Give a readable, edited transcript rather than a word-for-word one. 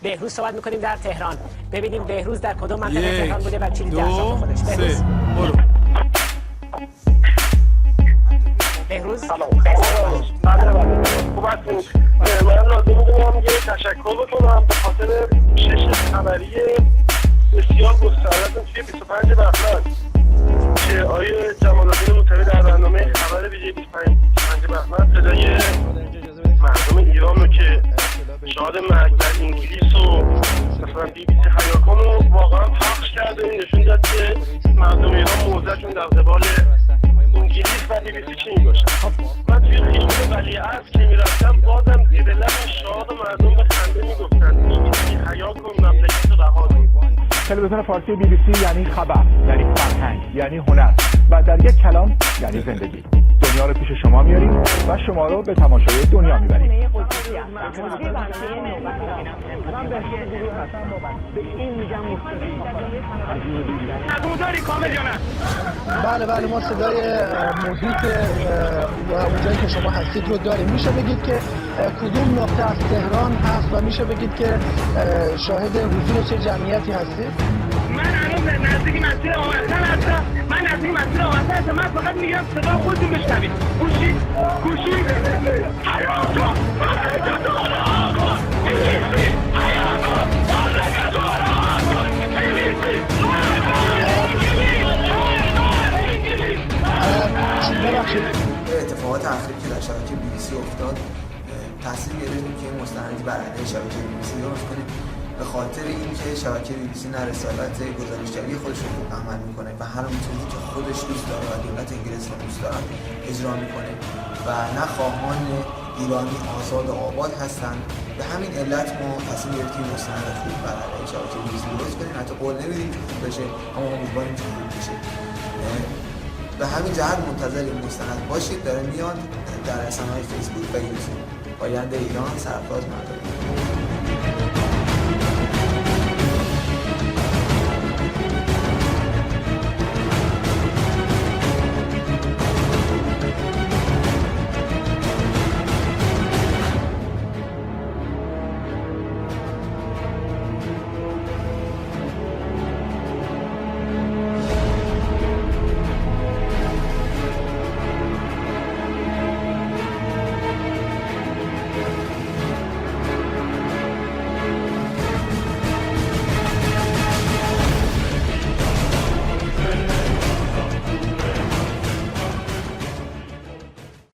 بهروز صحبت میکنیم در تهران. ببینیم بهروز در کدوم منطقه تهران بوده و چی دیده از شاخ خودش. بهروز بهروز بله خوب هستید. من لازم میدونم یه تشکر بکنم به خاطر شش خبری بسیار گسترده‌تون توی 25 بهمن که آیه جمال‌الدین موسوی در برنامه خبر ویژه 25 بهمن صدای مردم ایران رو که شاهد مرگ در انگلیس و مثلا BBC حیاکان رو واقعا پخش کرده. این نشون داد که مردم ایران موضعشون در قبال انگلیس و BBC چی میباشن. من توی خیابون ولیعصر که میرفتم بازم زیر لب شاد و مردم به خنده میگفتن BBC حیاکان مملکت رها کن. تلویزیون فارسی BBC یعنی خبر، یعنی فرهنگ، یعنی هنر و در یک کلام یعنی زندگی. دنیا رو پیش شما میاریم و شما رو به تماشای دنیا میبریم. بله ما صدای محیط و اونجایی که شما هستید رو داریم. میشه بگید که کدوم نقطه از تهران هست و میشه بگید که شاهد حضور چه جمعیتی هستید؟ من الان نزدیک مسیر آمدن هستم. من فقط میگم صدا خودتون بشنوید. گوشی حیاتا مملکت رو رها کن. اتفاقات اخیری که در شبکه BBC افتاد تصمیم گرفتیم که این مستندی بر علیه شبکه BBC درست کنیم به خاطر اینکه شبکه BBC نه رسالت گزارشگری خودش رو عمل میکنه و هر چیزی که خودش دوست داره و دولت انگلیس رو دوست دارن اجرا میکنه و نه خواهان ایرانی آزاد و آباد هستن. به همین علت ما تصمیم گرفتیم مستند خوب بر علیه شبکه BBC درست کنیم. حتی قول نمیدیم که خوب بشه اما امیدواریم که خوب بشه. به همین جهت منتظر این مستند باشید. داره میاد در رسانه‌های فیسبوک و یوتیوب. آینده ایران سرفراز مردم.